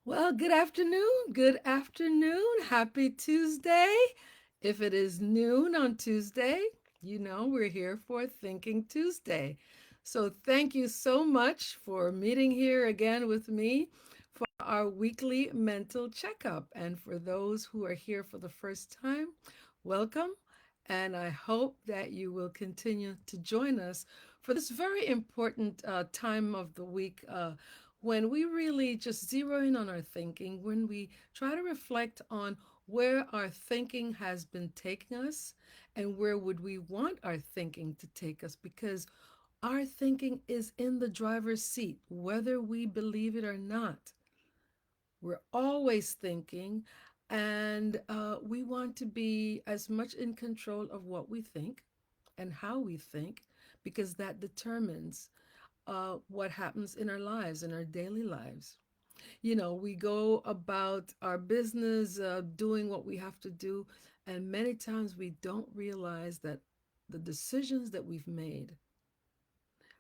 Well, good afternoon. Good afternoon. Happy Tuesday. If it is noon on Tuesday, you know we're here for Thinking Tuesday. So, thank you so much for meeting here again with me for our weekly mental checkup. And for those who are here for the first time, welcome. And I hope that you will continue to join us for this very important time of the week when we really just zero in on our thinking, when we try to reflect on where our thinking has been taking us and where would we want our thinking to take us, because our thinking is in the driver's seat, whether we believe it or not. We're always thinking, and we want to be as much in control of what we think and how we think, because that determines what happens in our lives, in our daily lives. We go about our business, doing what we have to do, and many times we don't realize that the decisions that we've made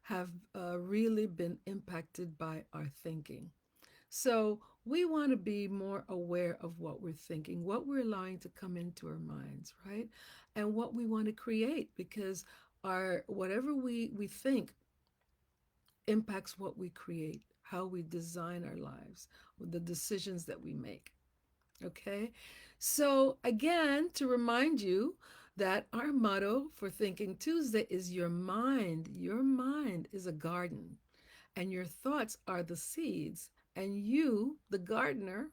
have really been impacted by our thinking. So we want to be more aware of what we're thinking, what we're allowing to come into our minds, right? And what we want to create, because our whatever we think impacts what we create, how we design our lives, the decisions that we make. Okay. So, again, to remind you that our motto for Thinking Tuesday is your mind. Your mind is a garden, and your thoughts are the seeds. And you, the gardener,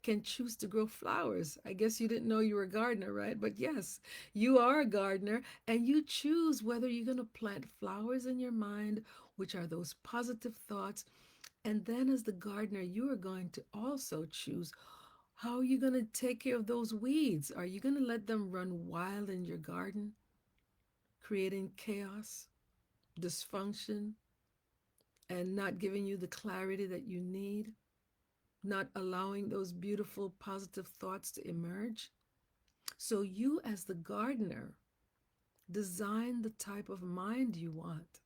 can choose to grow flowers. I guess you didn't know you were a gardener, right? But yes, you are a gardener, and you choose whether you're going to plant flowers in your mind, which are those positive thoughts. And then, as the gardener, you are going to also choose how are you going to take care of those weeds? Are you going to let them run wild in your garden, creating chaos, dysfunction, and not giving you the clarity that you need, not allowing those beautiful positive thoughts to emerge? So, you, as the gardener, design the type of mind you want.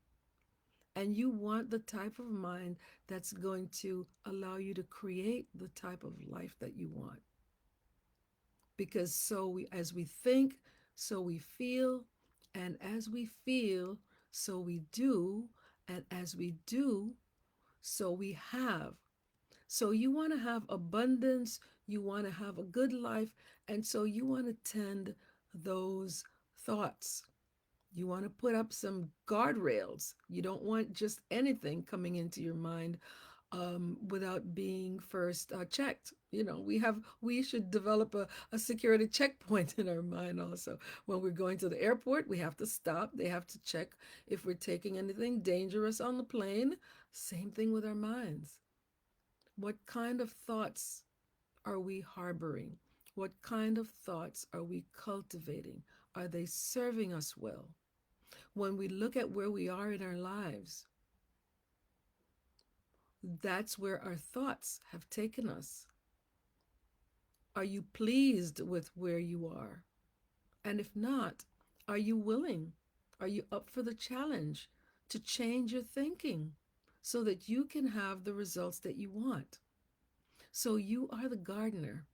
And you want the type of mind that's going to allow you to create the type of life that you want. Because as we think, so we feel, and as we feel, so we do, and as we do, so we have. So you want to have abundance, you want to have a good life, and so you want to tend those thoughts. You want to put up some guardrails. You don't want just anything coming into your mind without being first checked. We should develop a security checkpoint in our mind also. When we're going to the airport, we have to stop. They have to check if we're taking anything dangerous on the plane. Same thing with our minds. What kind of thoughts are we harboring? What kind of thoughts are we cultivating? Are they serving us well? When we look at where we are in our lives, that's where our thoughts have taken us. Are you pleased with where you are? And if not, are you willing? Are you up for the challenge to change your thinking so that you can have the results that you want? So you are the gardener.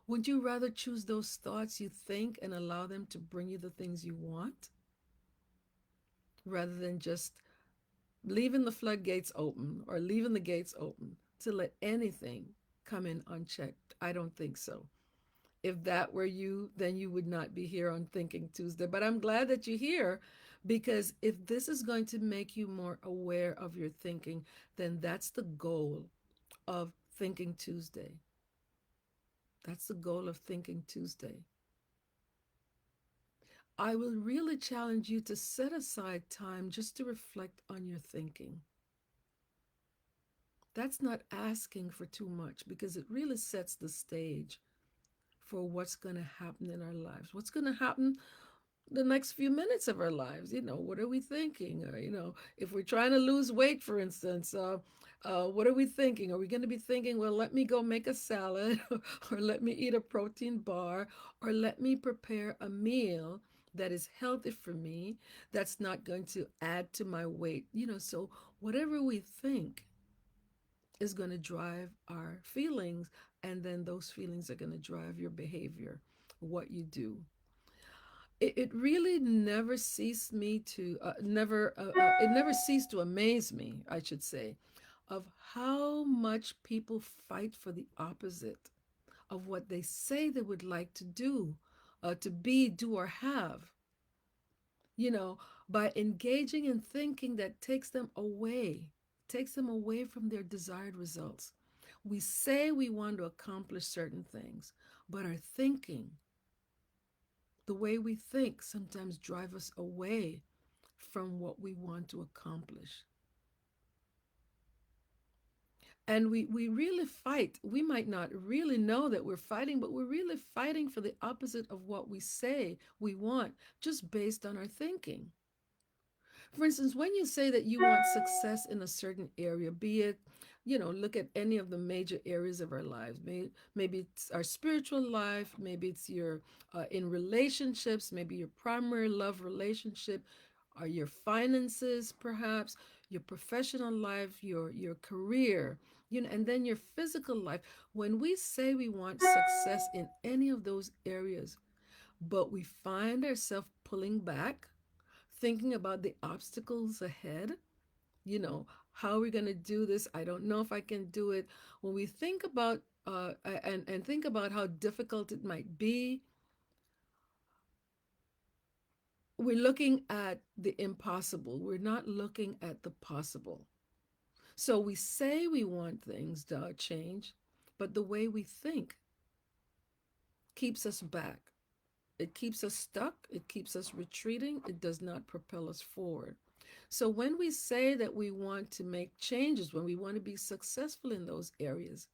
Would you rather choose those thoughts you think and allow them to bring you the things you want, rather than just leaving the floodgates open or leaving the gates open to let anything come in unchecked? I don't think so. If that were you, then you would not be here on Thinking Tuesday. But I'm glad that you're here, because if this is going to make you more aware of your thinking, then that's the goal of Thinking Tuesday. That's the goal of Thinking Tuesday. I will really challenge you to set aside time just to reflect on your thinking. That's not asking for too much, because it really sets the stage for what's going to happen in our lives. What's going to happen the next few minutes of our lives? What are we thinking? Or, if we're trying to lose weight, for instance, what are we thinking? Are we going to be thinking, well, let me go make a salad, or let me eat a protein bar, or let me prepare a meal that is healthy for me, that's not going to add to my weight? So whatever we think is going to drive our feelings, and then those feelings are going to drive your behavior, what you do. It really never ceased me to never it never ceased to amaze me, I should say, of how much people fight for the opposite of what they say they would like to do, to be, do, or have, you know, by engaging in thinking that takes them away from their desired results. We say we want to accomplish certain things, but our thinking, the way we think, sometimes drive us away from what we want to accomplish. And we really fight. We might not really know that we're fighting, but we're really fighting for the opposite of what we say we want, just based on our thinking. For instance, when you say that you want success in a certain area, be it, look at any of the major areas of our lives. Maybe it's our spiritual life, maybe it's your in relationships, maybe your primary love relationship, or your finances, perhaps your professional life, your career, and then your physical life. When we say we want success in any of those areas, but we find ourselves pulling back, thinking about the obstacles ahead, you know, how are we going to do this? I don't know if I can do it. When we think about and think about how difficult it might be, we're looking at the impossible. We're not looking at the possible. So we say we want things to change, but the way we think keeps us back. It keeps us stuck. It keeps us retreating. It does not propel us forward. So when we say that we want to make changes, when we want to be successful in those areas,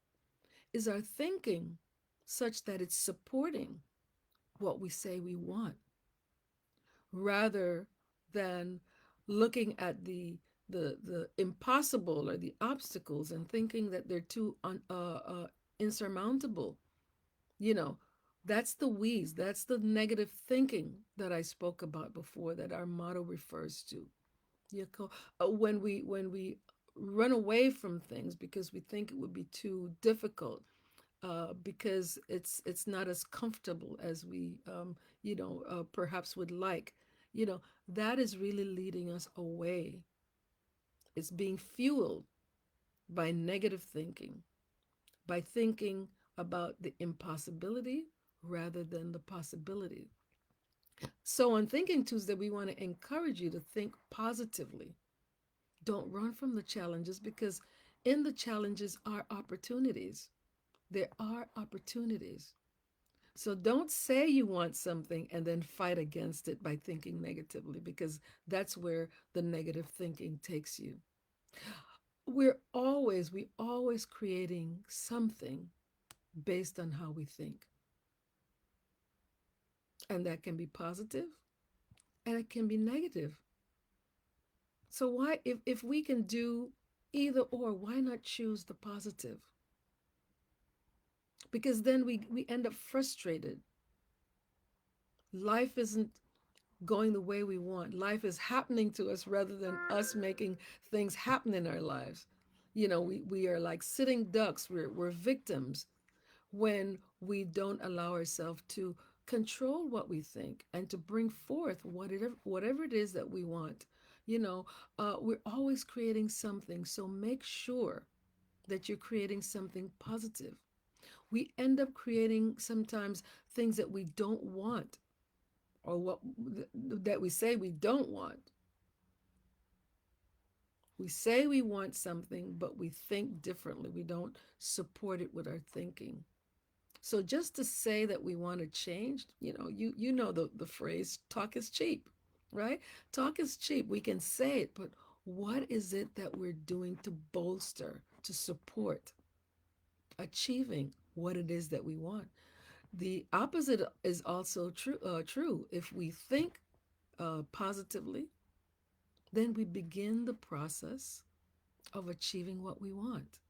is our thinking such that it's supporting what we say we want, rather than looking at the impossible or the obstacles and thinking that they're too insurmountable. You know, that's the weeds. That's the negative thinking that I spoke about before, that our motto refers to. When we run away from things because we think it would be too difficult, because it's not as comfortable as we perhaps would like. That is really leading us away. It's being fueled by negative thinking, by thinking about the impossibility rather than the possibility. So on Thinking Tuesday, we want to encourage you to think positively. Don't run from the challenges, because in the challenges are opportunities. There are opportunities. So don't say you want something and then fight against it by thinking negatively, because that's where the negative thinking takes you. We always creating something based on how we think. And that can be positive and it can be negative. So why, if we can do either or, why not choose the positive? Because then we end up frustrated. Life isn't going the way we want. Life is happening to us rather than us making things happen in our lives. We are like sitting ducks. We're victims when we don't allow ourselves to control what we think and to bring forth whatever it is that we want. We're always creating something. So make sure that you're creating something positive. We end up creating sometimes things that we don't want, or what that we say we don't want. We say we want something, but we think differently. We don't support it with our thinking. So just to say that we want to change, you know the phrase, talk is cheap, right? Talk is cheap. We can say it, but what is it that we're doing to bolster, to support achieving what it is that we want? The opposite is also true. If we think positively, then we begin the process of achieving what we want.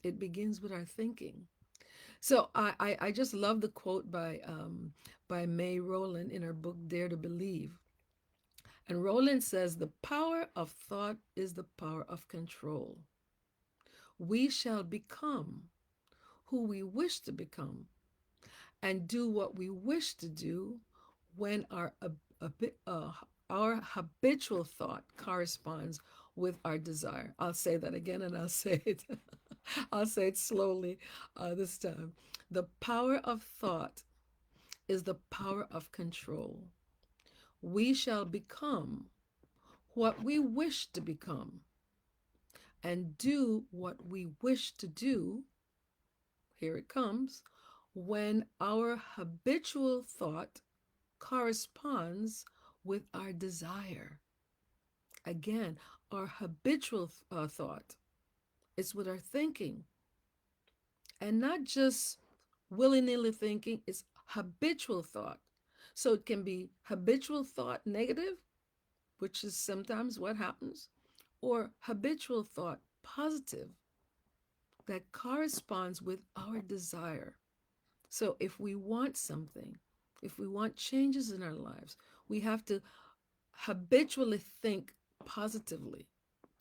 It begins with our thinking. So I just love the quote by May Rowland in her book Dare to Believe. And Rowland says, the power of thought is the power of control. We shall become who we wish to become and do what we wish to do when our habitual thought corresponds with our desire. I'll say that again, and I'll say it. I'll say it slowly this time. The power of thought is the power of control. We shall become what we wish to become and do what we wish to do. Here it comes. When our habitual thought corresponds with our desire. Again, our habitual thought is with our thinking, and not just willy nilly thinking, it's habitual thought. So it can be habitual thought negative, which is sometimes what happens, or habitual thought positive that corresponds with our desire. So if we want something, if we want changes in our lives, we have to habitually think positively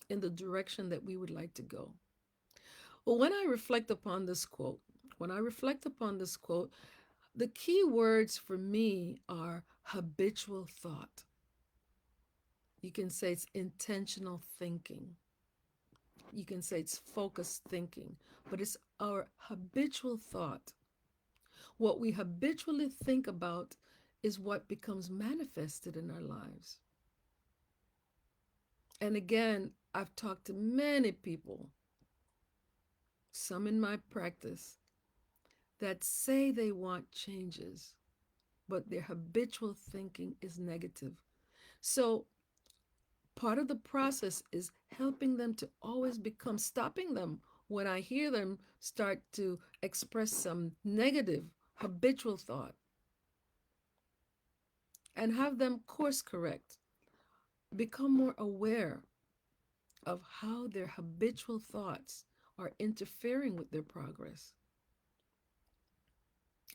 in the direction that we would like to go. Well, when I reflect upon this quote, the key words for me are habitual thought. You can say it's intentional thinking. You can say it's focused thinking, but it's our habitual thought. What we habitually think about is what becomes manifested in our lives. And again, I've talked to many people, some in my practice, that say they want changes, but their habitual thinking is negative. So part of the process is helping them to always become, stopping them when I hear them start to express some negative habitual thought, and have them course correct, become more aware of how their habitual thoughts are interfering with their progress.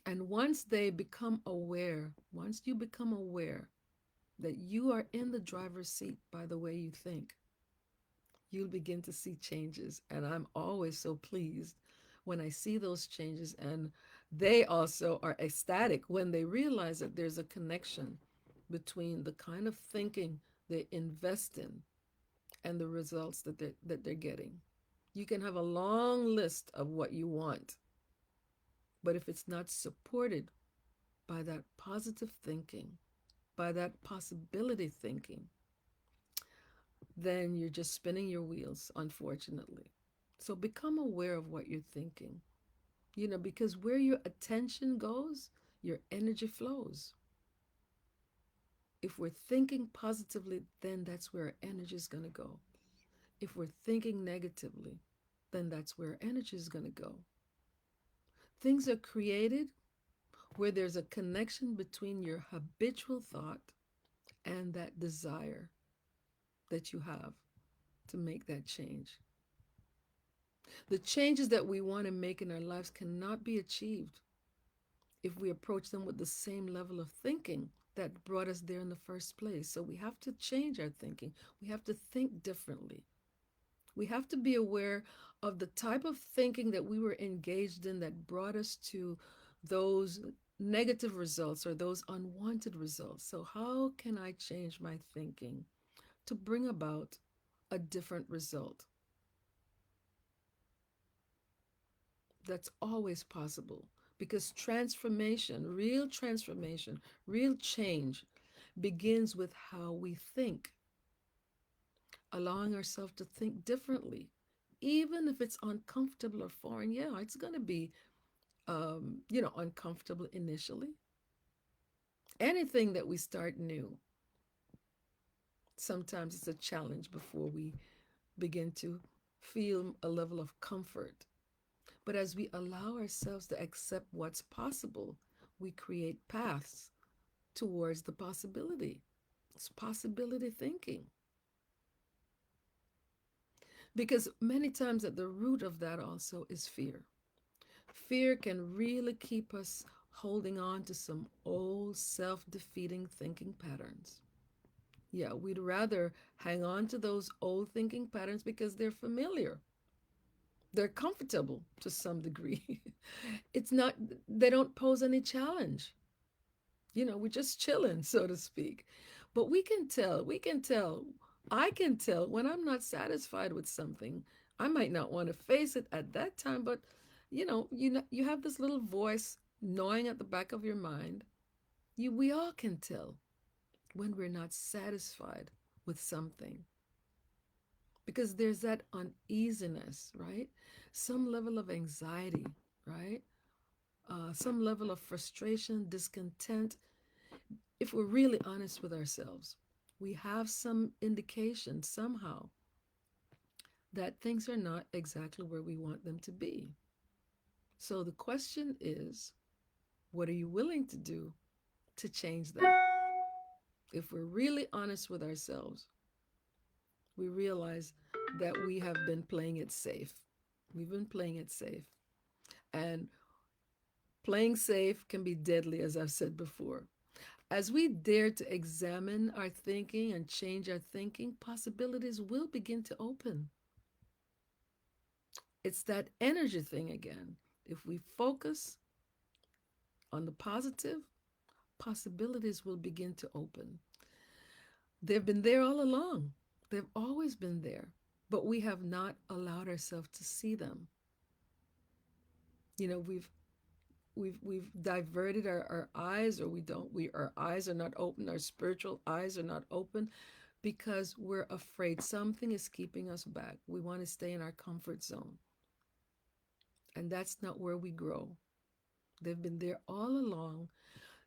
And once you become aware that you are in the driver's seat by the way you think, you'll begin to see changes. And I'm always so pleased when I see those changes. And they also are ecstatic when they realize that there's a connection between the kind of thinking they invest in and the results that they're getting. You can have a long list of what you want, but if it's not supported by that positive thinking, by that possibility thinking, then you're just spinning your wheels, unfortunately. So become aware of what you're thinking, because where your attention goes, your energy flows. If we're thinking positively, then that's where our energy is going to go. If we're thinking negatively, then that's where our energy is going to go. Things are created where there's a connection between your habitual thought and that desire that you have to make that change. The changes that we want to make in our lives cannot be achieved if we approach them with the same level of thinking that brought us there in the first place. So we have to change our thinking. We have to think differently. We have to be aware of the type of thinking that we were engaged in that brought us to those negative results or those unwanted results. So how can I change my thinking to bring about a different result? That's always possible, because transformation, real change begins with how we think, allowing ourselves to think differently, even if it's uncomfortable or foreign. Yeah, it's going to be, uncomfortable initially. Anything that we start new, sometimes it's a challenge before we begin to feel a level of comfort. But as we allow ourselves to accept what's possible, we create paths towards the possibility. It's possibility thinking. Because many times at the root of that also is fear. Fear can really keep us holding on to some old self-defeating thinking patterns. Yeah, we'd rather hang on to those old thinking patterns because they're familiar. They're comfortable to some degree. It's not, they don't pose any challenge. We're just chilling, so to speak. But I can tell when I'm not satisfied with something. I might not want to face it at that time, but you have this little voice gnawing at the back of your mind. We all can tell when we're not satisfied with something because there's that uneasiness, right? Some level of anxiety, right? Some level of frustration, discontent. If we're really honest with ourselves, we have some indication somehow that things are not exactly where we want them to be. So the question is, what are you willing to do to change that? If we're really honest with ourselves, we realize that we have been playing it safe. We've been playing it safe. And playing safe can be deadly, as I've said before. As we dare to examine our thinking and change our thinking, possibilities will begin to open. It's that energy thing again. If we focus on the positive, possibilities will begin to open. They've been there all along, they've always been there, but we have not allowed ourselves to see them. We've diverted our eyes, or we don't we our eyes are not open, our spiritual eyes are not open because we're afraid something is keeping us back. We want to stay in our comfort zone, and that's not where we grow. They've been there all along.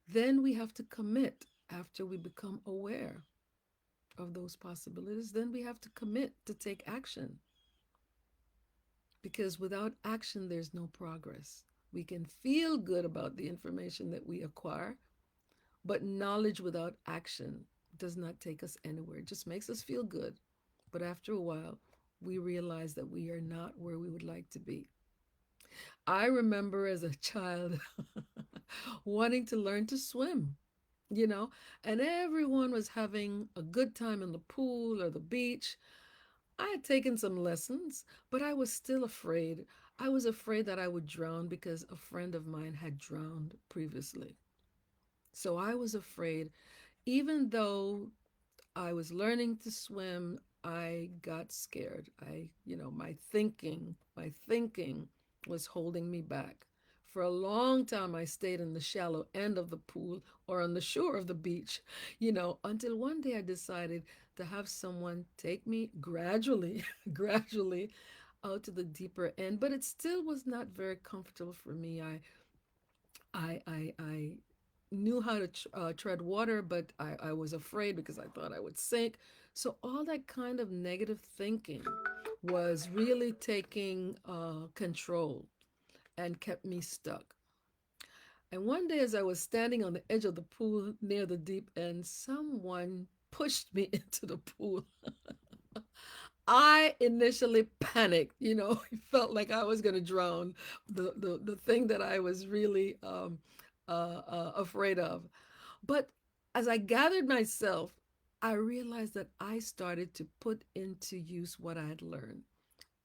Then we have to commit. After we become aware of those possibilities, then we have to commit to take action, because without action there's no progress. We can feel good about the information that we acquire, but knowledge without action does not take us anywhere. It just makes us feel good. But after a while, we realize that we are not where we would like to be. I remember as a child wanting to learn to swim, you know, and everyone was having a good time in the pool or the beach. I had taken some lessons, but I was still afraid. I was afraid that I would drown because a friend of mine had drowned previously. So I was afraid, even though I was learning to swim, I got scared. My thinking was holding me back. For a long time, I stayed in the shallow end of the pool or on the shore of the beach, until one day I decided to have someone take me gradually, gradually out to the deeper end. But it still was not very comfortable for me. I knew how to tread water, but I was afraid because I thought I would sink. So all that kind of negative thinking was really taking control and kept me stuck. And one day, as I was standing on the edge of the pool near the deep end, someone pushed me into the pool. I initially panicked, it felt like I was going to drown, the thing that I was really afraid of. But as I gathered myself, I realized that I started to put into use what I had learned.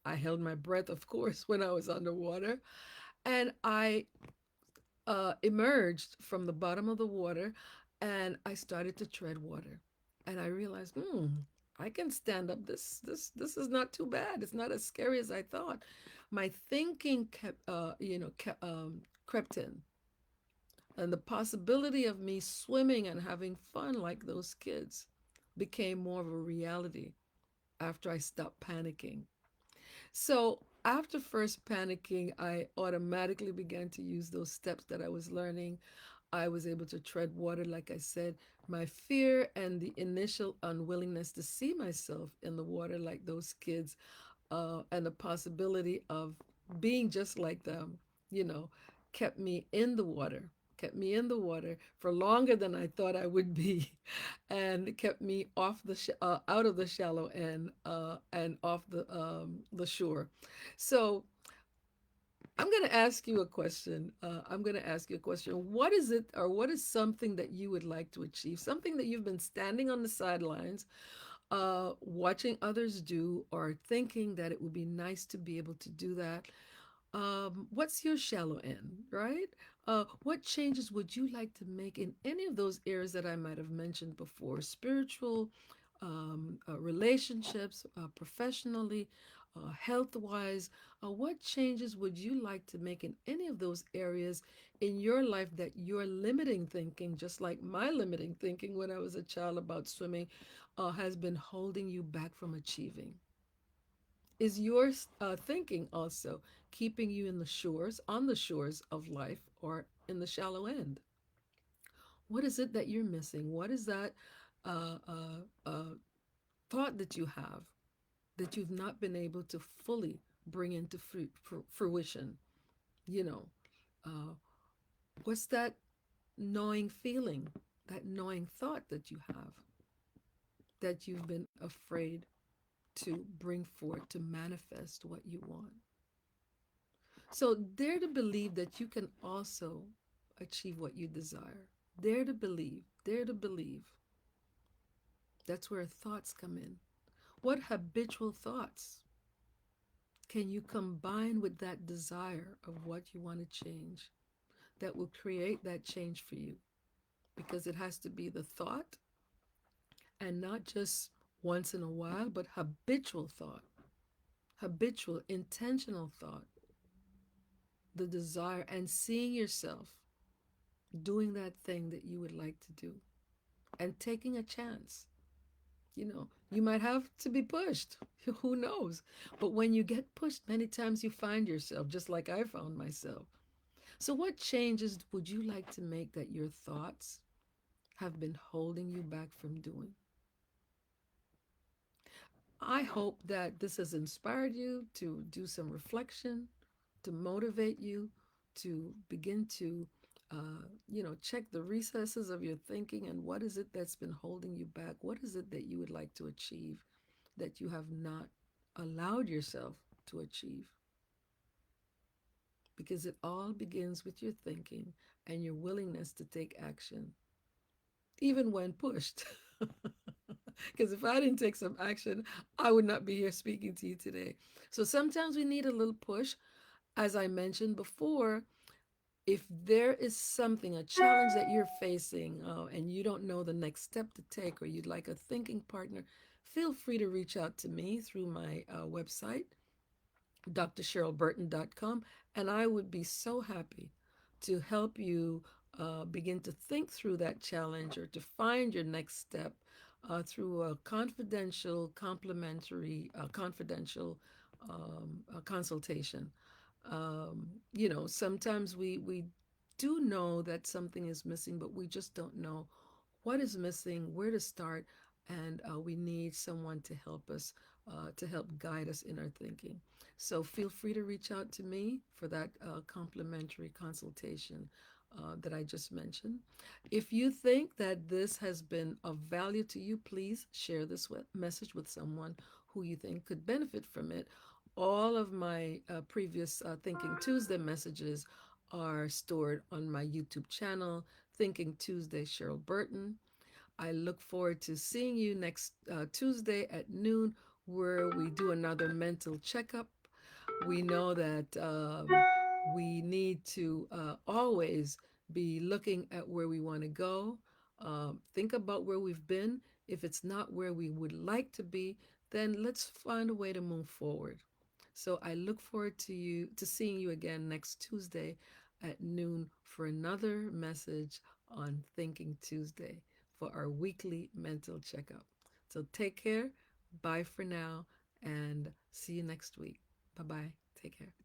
I held my breath, of course, when I was underwater, and I emerged from the bottom of the water, and I started to tread water. And I realized, I can stand up. This is not too bad. It's not as scary as I thought. My thinking crept in, and the possibility of me swimming and having fun like those kids became more of a reality after I stopped panicking. So after first panicking, I automatically began to use those steps that I was learning. I was able to tread water, like I said. My fear and the initial unwillingness to see myself in the water like those kids, and the possibility of being just like them, you know, kept me in the water, kept me in the water for longer than I thought I would be, and kept me out of the shallow end, and off the shore. So I'm going to ask you a question. I'm going to ask you a question. What is it, or what is something that you would like to achieve? Something that you've been standing on the sidelines, watching others do or thinking that it would be nice to be able to do that. What's your shallow end, right? What changes would you like to make in any of those areas that I might have mentioned before? Spiritual, relationships, professionally, health wise. What changes would you like to make in any of those areas in your life that your limiting thinking, just like my limiting thinking when I was a child about swimming, has been holding you back from achieving? Is your thinking also keeping you in the shores, on the shores of life, or in the shallow end? What is it that you're missing? What is that uh, uh, uh, thought that you have that you've not been able to fully bring into fruition? You know, uh, what's that gnawing feeling, that gnawing thought that you have that you've been afraid to bring forth, to manifest what you want? So dare to believe that you can also achieve what you desire. Dare to believe, dare to believe. That's where thoughts come in. What habitual thoughts can you combine with that desire of what you want to change that will create that change for you? Because it has to be the thought and not just once in a while, but habitual thought, habitual, intentional thought, the desire, and seeing yourself doing that thing that you would like to do and taking a chance. You might have to be pushed. Who knows? But when you get pushed, many times you find yourself, just like I found myself. So, what changes would you like to make that your thoughts have been holding you back from doing? I hope that this has inspired you to do some reflection, to motivate you to begin to, check the recesses of your thinking and what is it that's been holding you back? What is it that you would like to achieve that you have not allowed yourself to achieve? Because it all begins with your thinking and your willingness to take action, even when pushed. Because if I didn't take some action, I would not be here speaking to you today. So sometimes we need a little push. As I mentioned before, if there is something, a challenge that you're facing, and you don't know the next step to take, or you'd like a thinking partner, feel free to reach out to me through my website, drcherylburton.com, and I would be so happy to help you begin to think through that challenge or to find your next step through a confidential, complimentary, confidential consultation. Sometimes we do know that something is missing, but we just don't know what is missing, where to start, and we need someone to help us, to help guide us in our thinking. So feel free to reach out to me for that complimentary consultation that I just mentioned. If you think that this has been of value to you, please share this message with someone who you think could benefit from it. All of my previous Thinking Tuesday messages are stored on my YouTube channel, Thinking Tuesday Cheryl Burton. I look forward to seeing you next Tuesday at noon, where we do another mental checkup. We know that we need to always be looking at where we want to go. Think about where we've been. If it's not where we would like to be, then let's find a way to move forward. So I look forward to seeing you again next Tuesday at noon for another message on Thinking Tuesday for our weekly mental checkup. So take care. Bye for now and see you next week. Bye bye. Take care.